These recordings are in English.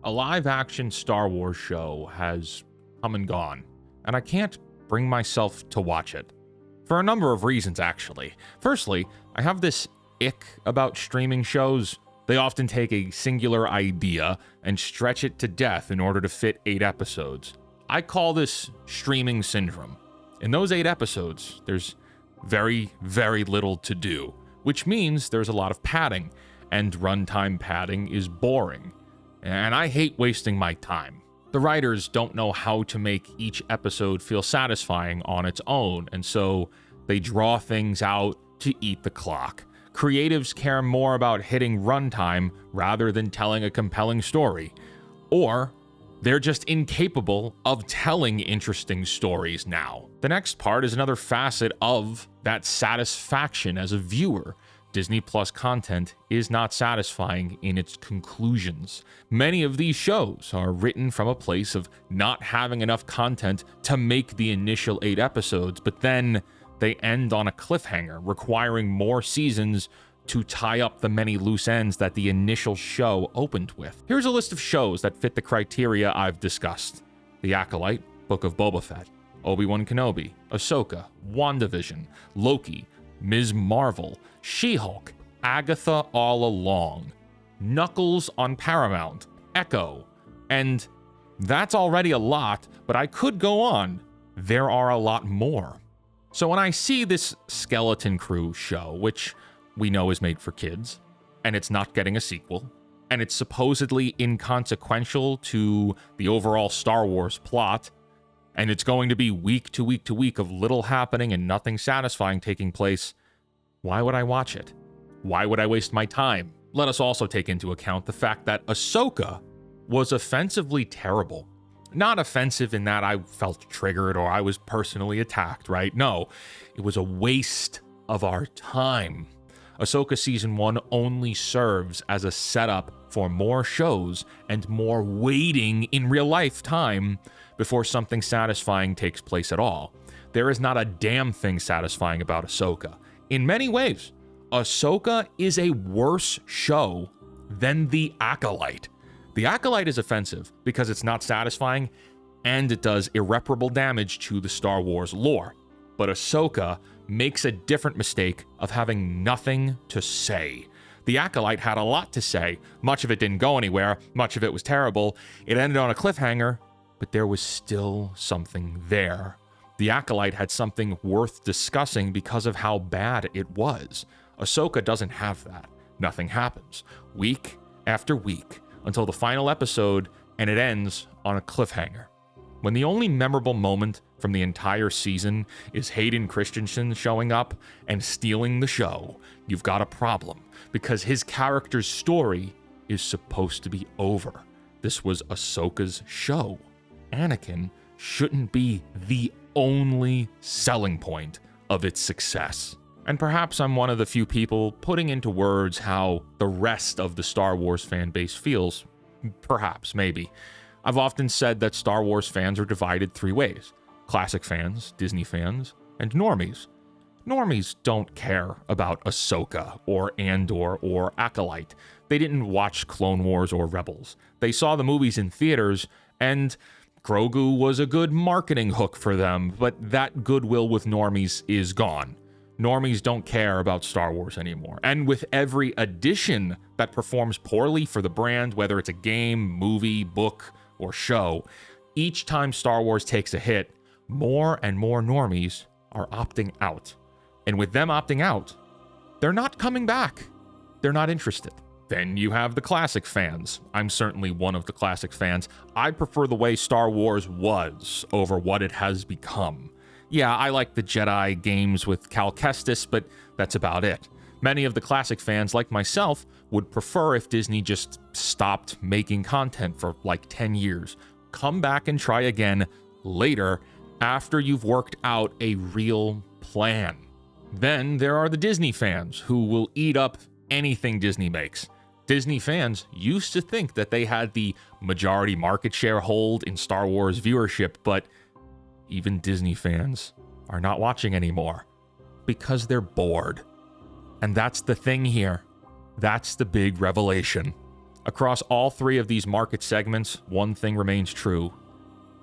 A live-action Star Wars show has come and gone, and I can't bring myself to watch it. For a number of reasons, actually. Firstly, I have this ick about streaming shows. They often take a singular idea and stretch it to death in order to fit 8 episodes. I call this streaming syndrome. In those 8 episodes, there's very, very little to do, which means there's a lot of padding, and runtime padding is boring. And I hate wasting my time. The writers don't know how to make each episode feel satisfying on its own, and so they draw things out to eat the clock. Creatives care more about hitting runtime rather than telling a compelling story. Or they're just incapable of telling interesting stories now. The next part is another facet of that satisfaction as a viewer. Disney Plus content is not satisfying in its conclusions. Many of these shows are written from a place of not having enough content to make the initial 8 episodes, but then they end on a cliffhanger, requiring more seasons to tie up the many loose ends that the initial show opened with. Here's a list of shows that fit the criteria I've discussed: The Acolyte, Book of Boba Fett, Obi-Wan Kenobi, Ahsoka, WandaVision, Loki, Ms. Marvel, She-Hulk, Agatha All Along, Knuckles on Paramount, Echo, and that's already a lot, but I could go on. There are a lot more. So when I see this Skeleton Crew show, which we know is made for kids, and it's not getting a sequel, and it's supposedly inconsequential to the overall Star Wars plot, and it's going to be week to week to week of little happening and nothing satisfying taking place, why would I watch it? Why would I waste my time? Let us also take into account the fact that Ahsoka was offensively terrible. Not offensive in that I felt triggered or I was personally attacked, right? No, it was a waste of our time. Ahsoka Season 1 only serves as a setup for more shows and more waiting in real life time before something satisfying takes place at all. There is not a damn thing satisfying about Ahsoka. In many ways, Ahsoka is a worse show than The Acolyte. The Acolyte is offensive because it's not satisfying and it does irreparable damage to the Star Wars lore. But Ahsoka makes a different mistake of having nothing to say. The Acolyte had a lot to say. Much of it didn't go anywhere. Much of it was terrible. It ended on a cliffhanger, but there was still something there. The Acolyte had something worth discussing because of how bad it was. Ahsoka doesn't have that. Nothing happens. Week after week, until the final episode, and it ends on a cliffhanger. When the only memorable moment from the entire season is Hayden Christensen showing up and stealing the show, you've got a problem, because his character's story is supposed to be over. This was Ahsoka's show. Anakin shouldn't be the only selling point of its success. And perhaps I'm one of the few people putting into words how the rest of the Star Wars fan base feels. Perhaps, maybe. I've often said that Star Wars fans are divided 3 ways: classic fans, Disney fans, and normies. Normies don't care about Ahsoka or Andor or Acolyte. They didn't watch Clone Wars or Rebels. They saw the movies in theaters, and Grogu was a good marketing hook for them, but that goodwill with normies is gone. Normies don't care about Star Wars anymore. And with every addition that performs poorly for the brand, whether it's a game, movie, book, or show, each time Star Wars takes a hit, more and more normies are opting out. And with them opting out, they're not coming back. They're not interested. Then you have the classic fans. I'm certainly one of the classic fans. I prefer the way Star Wars was over what it has become. Yeah, I like the Jedi games with Cal Kestis, but that's about it. Many of the classic fans, like myself, would prefer if Disney just stopped making content for like 10 years. Come back and try again later after you've worked out a real plan. Then there are the Disney fans who will eat up anything Disney makes. Disney fans used to think that they had the majority market share hold in Star Wars viewership, but even Disney fans are not watching anymore because they're bored. And that's the thing here. That's the big revelation. Across all three of these market segments, one thing remains true.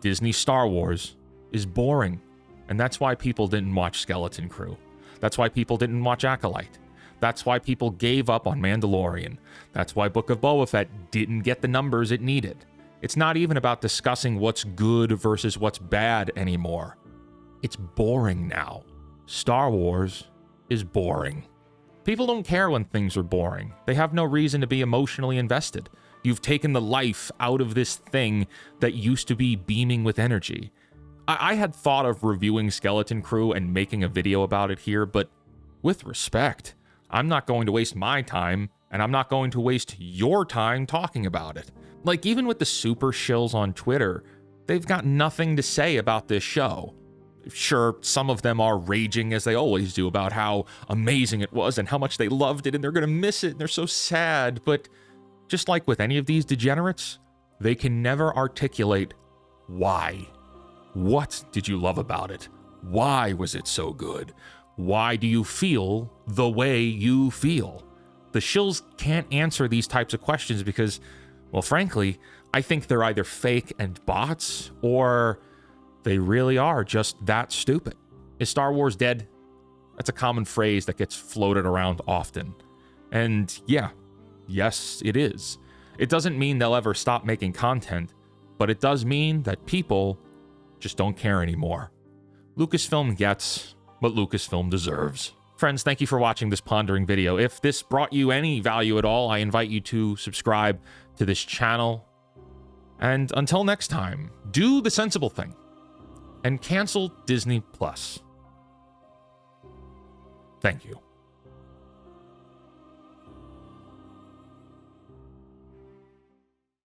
Disney Star Wars is boring. And that's why people didn't watch Skeleton Crew. That's why people didn't watch Acolyte. That's why people gave up on Mandalorian. That's why Book of Boba Fett didn't get the numbers it needed. It's not even about discussing what's good versus what's bad anymore. It's boring now. Star Wars is boring. People don't care when things are boring. They have no reason to be emotionally invested. You've taken the life out of this thing that used to be beaming with energy. I had thought of reviewing Skeleton Crew and making a video about it here, but with respect, I'm not going to waste my time, and I'm not going to waste your time talking about it. Like, even with the super shills on Twitter, they've got nothing to say about this show. Sure, some of them are raging, as they always do, about how amazing it was and how much they loved it and they're going to miss it and they're so sad, but just like with any of these degenerates, they can never articulate why. What did you love about it? Why was it so good? Why do you feel the way you feel? The shills can't answer these types of questions because, well, frankly, I think they're either fake and bots, or they really are just that stupid. Is Star Wars dead? That's a common phrase that gets floated around often. And yeah, yes, it is. It doesn't mean they'll ever stop making content, but it does mean that people just don't care anymore. Lucasfilm gets what Lucasfilm deserves. Friends, thank you for watching this pondering video. If this brought you any value at all, I invite you to subscribe to this channel. And until next time, do the sensible thing and cancel Disney Plus. Thank you.